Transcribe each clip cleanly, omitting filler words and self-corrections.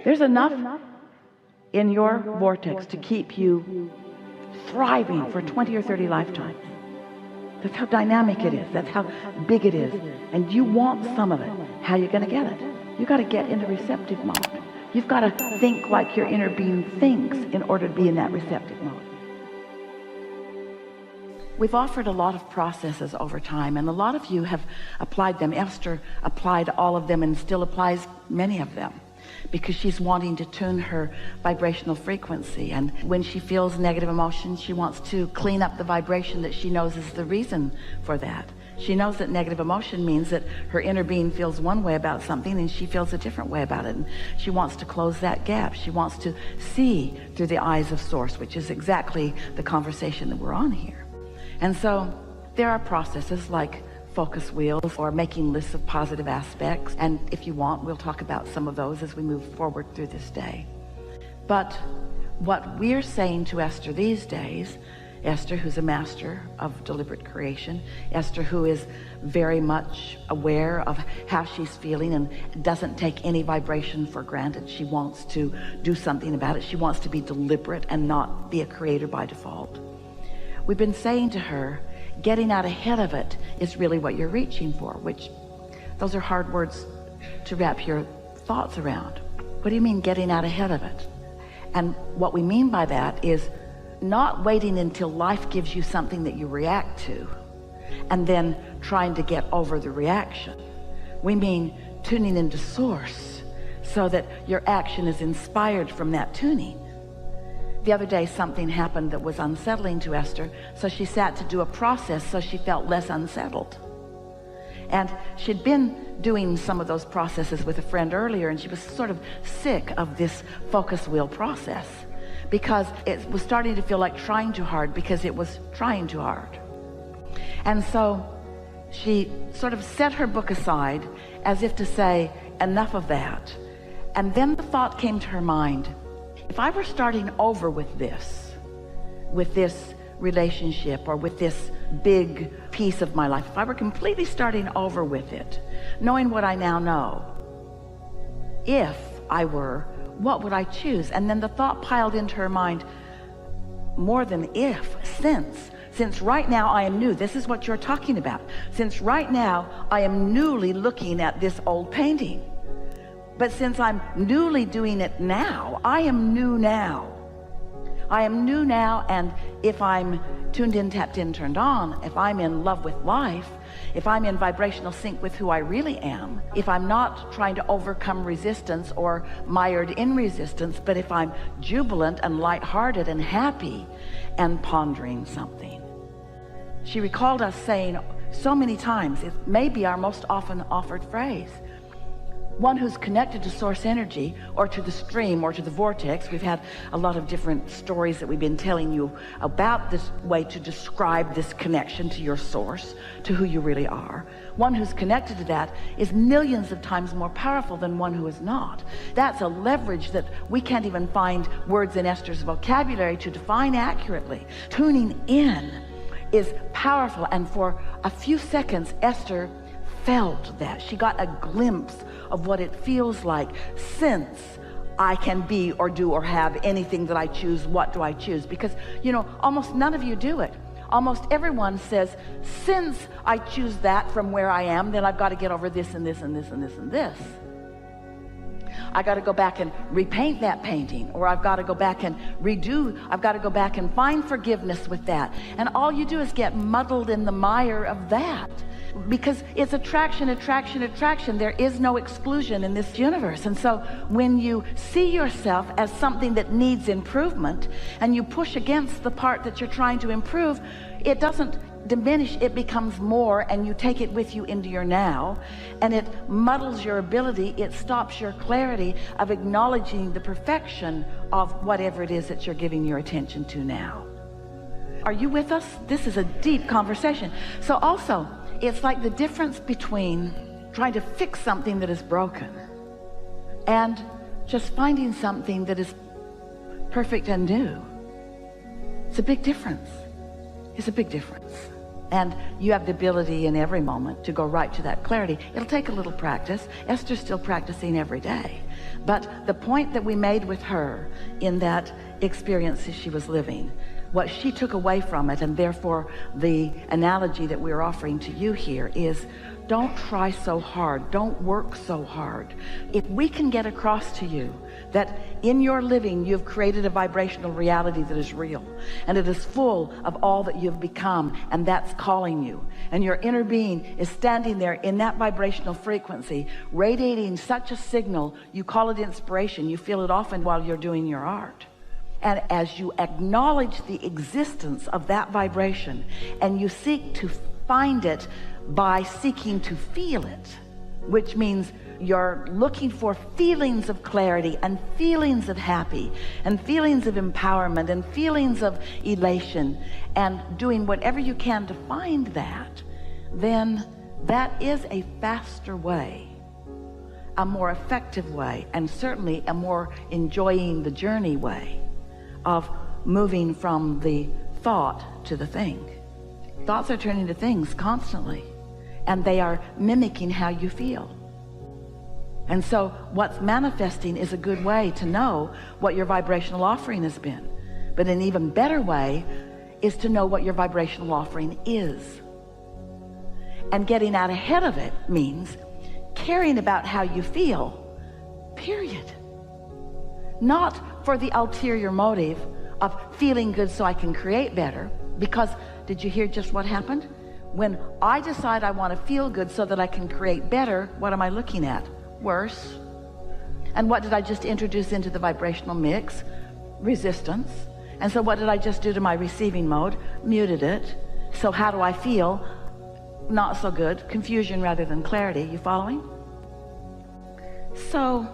There's enough in your vortex to keep you thriving for 20 or 30 lifetimes. That's how dynamic it is. That's how big it is. And you want some of it. How are you going to get it? You got to get into receptive mode. You've got to think like your inner being thinks in order to be in that receptive mode. We've offered a lot of processes over time, and a lot of you have applied them. Esther applied all of them and still applies many of them because she's wanting to tune her vibrational frequency. And when she feels negative emotions, she wants to clean up the vibration that she knows is the reason for that. She knows that negative emotion means that her inner being feels one way about something and she feels a different way about it. And she wants to close that gap. She wants to see through the eyes of Source, which is exactly the conversation that we're on here. And so there are processes like focus wheels or making lists of positive aspects. And if you want, we'll talk about some of those as we move forward through this day. But what we're saying to Esther these days, Esther, who's a master of deliberate creation, Esther, who is very much aware of how she's feeling and doesn't take any vibration for granted. She wants to do something about it. She wants to be deliberate and not be a creator by default. We've been saying to her, getting out ahead of it is really what you're reaching for, which those are hard words to wrap your thoughts around. What do you mean getting out ahead of it? And what we mean by that is not waiting until life gives you something that you react to and then trying to get over the reaction. We mean tuning into Source so that your action is inspired from that tuning. The other day something happened that was unsettling to Esther, so she sat to do a process so she felt less unsettled. And she'd been doing some of those processes with a friend earlier, and she was sort of sick of this focus wheel process because it was starting to feel like trying too hard because it was trying too hard. And so she sort of set her book aside as if to say, enough of that. And then the thought came to her mind, if I were starting over with this relationship or with this big piece of my life, if I were completely starting over with it, knowing what I now know, if I were, what would I choose? And then the thought piled into her mind, more than if, since right now I am new. This is what you're talking about. Since right now I am newly looking at this old painting. But since I'm newly doing it now, I am new now. I am new now, and if I'm tuned in, tapped in, turned on, if I'm in love with life, if I'm in vibrational sync with who I really am, if I'm not trying to overcome resistance or mired in resistance, but if I'm jubilant and lighthearted and happy and pondering something. She recalled us saying so many times, it may be our most often offered phrase, one who's connected to Source energy or to the stream or to the vortex. We've had a lot of different stories that we've been telling you about this way to describe this connection to your Source, to who you really are. One who's connected to that is millions of times more powerful than one who is not. That's a leverage that we can't even find words in Esther's vocabulary to define accurately. Tuning in is powerful, and for a few seconds Esther felt that. She got a glimpse of what it feels like. Since I can be or do or have anything that I choose, what do I choose? Because, you know, almost none of you do it. Almost everyone says, since I choose that from where I am, then I've got to get over this and this and this and this and this. I got to go back and repaint that painting, or I've got to go back and I've got to go back and find forgiveness with that. And all you do is get muddled in the mire of that. Because it's attraction, attraction, attraction. There is no exclusion in this universe. And so when you see yourself as something that needs improvement and you push against the part that you're trying to improve, it doesn't diminish, it becomes more, and you take it with you into your now, and it muddles your ability, it stops your clarity of acknowledging the perfection of whatever it is that you're giving your attention to now. Are you with us? This is a deep conversation. So also, it's like the difference between trying to fix something that is broken and just finding something that is perfect and new. It's a big difference. It's a big difference. And you have the ability in every moment to go right to that clarity. It'll take a little practice. Esther's still practicing every day. But the point that we made with her in that experience that she was living, what she took away from it, and therefore the analogy that we're offering to you here is, don't try so hard. Don't work so hard. If we can get across to you that in your living you've created a vibrational reality that is real, and it is full of all that you've become, and that's calling you, and your inner being is standing there in that vibrational frequency, radiating such a signal, you call it inspiration. You feel it often while you're doing your art. And as you acknowledge the existence of that vibration, and you seek to find it by seeking to feel it, which means you're looking for feelings of clarity and feelings of happy and feelings of empowerment and feelings of elation, and doing whatever you can to find that, then that is a faster way, a more effective way, and certainly a more enjoying the journey way of moving from the thought to the thing. Thoughts are turning to things constantly, and they are mimicking how you feel. And so what's manifesting is a good way to know what your vibrational offering has been. But an even better way is to know what your vibrational offering is. And getting out ahead of it means caring about how you feel, period. Not for the ulterior motive of feeling good so I can create better. Because did you hear just what happened? When I decide I want to feel good so that I can create better, what am I looking at? Worse. And what did I just introduce into the vibrational mix? Resistance. And so what did I just do to my receiving mode? Muted it. So how do I feel? Not so good. Confusion rather than clarity. You following? So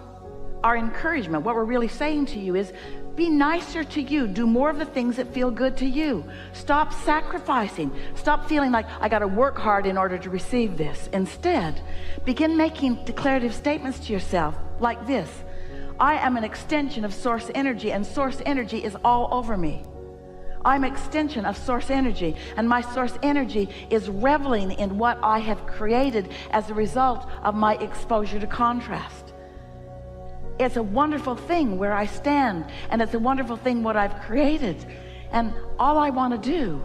our encouragement, what we're really saying to you is, be nicer to you. Do more of the things that feel good to you. Stop sacrificing. Stop feeling like I got to work hard in order to receive this. Instead, begin making declarative statements to yourself like this: I am an extension of source energy, and source energy is all over me. I'm an extension of source energy, and my source energy is reveling in what I have created as a result of my exposure to contrast. It's a wonderful thing where I stand, and it's a wonderful thing what I've created. And all I want to do,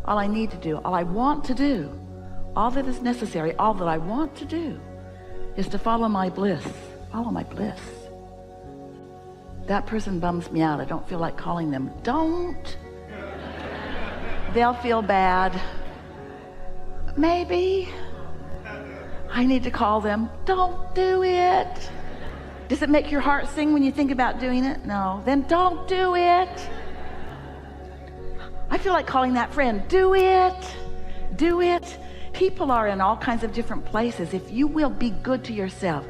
all I need to do, all I want to do, all that is necessary, all that I want to do is to follow my bliss. Follow my bliss. That person bums me out. I don't feel like calling them. Don't. They'll feel bad. Maybe I need to call them. Don't do it. Does it make your heart sing when you think about doing it? No. Then don't do it. I feel like calling that friend. Do it. Do it. People are in all kinds of different places. If you will be good to yourself.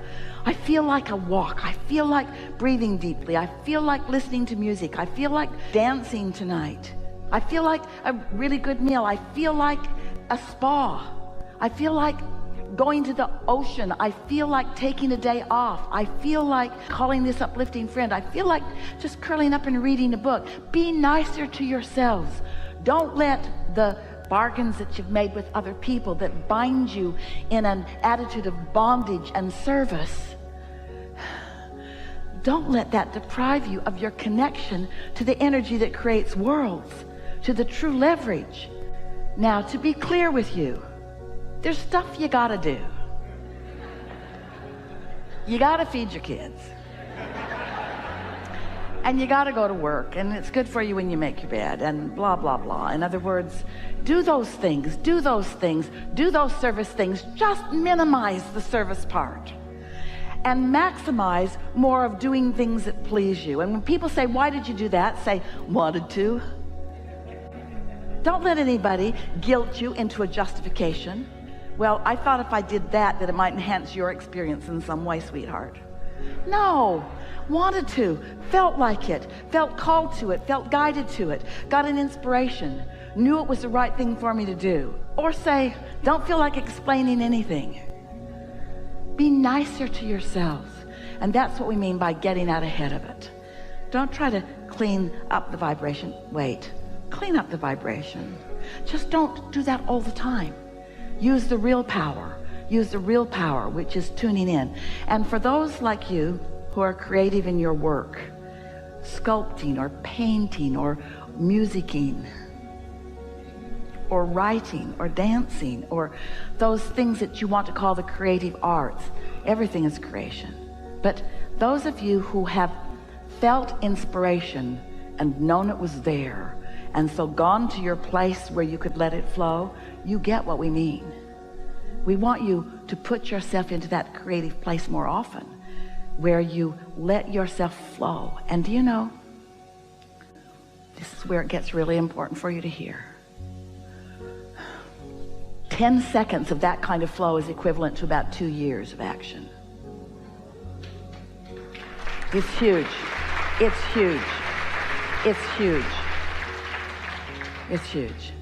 I feel like a walk. I feel like breathing deeply. I feel like listening to music. I feel like dancing tonight. I feel like a really good meal. I feel like a spa. I feel like going to the ocean. I feel like taking a day off. I feel like calling this uplifting friend. I feel like just curling up and reading a book. Be nicer to yourselves. Don't let the bargains that you've made with other people that bind you in an attitude of bondage and service, don't let that deprive you of your connection to the energy that creates worlds, to the true leverage. Now, to be clear with you, there's stuff you gotta do. You gotta feed your kids. And you gotta go to work, and it's good for you when you make your bed, and blah, blah, blah. In other words, do those things, do those things, do those service things. Just minimize the service part and maximize more of doing things that please you. And when people say, why did you do that? Say, wanted to. Don't let anybody guilt you into a justification. Well, I thought if I did that it might enhance your experience in some way, sweetheart. No, wanted to, felt like it, felt called to it, felt guided to it, got an inspiration, knew it was the right thing for me to do. Or say, don't feel like explaining anything. Be nicer to yourselves. And that's what we mean by getting out ahead of it. Don't try to clean up the vibration. Wait, clean up the vibration. Just don't do that all the time. Use the real power. Use the real power, which is tuning in. And for those like you who are creative in your work, sculpting or painting or musicking or writing or dancing or those things that you want to call the creative arts, everything is creation. But those of you who have felt inspiration and known it was there, and so gone to your place where you could let it flow, you get what we mean. We want you to put yourself into that creative place more often, where you let yourself flow. And do you know, this is where it gets really important for you to hear. 10 seconds of that kind of flow is equivalent to about 2 years of action. It's huge. It's huge. It's huge. It's huge.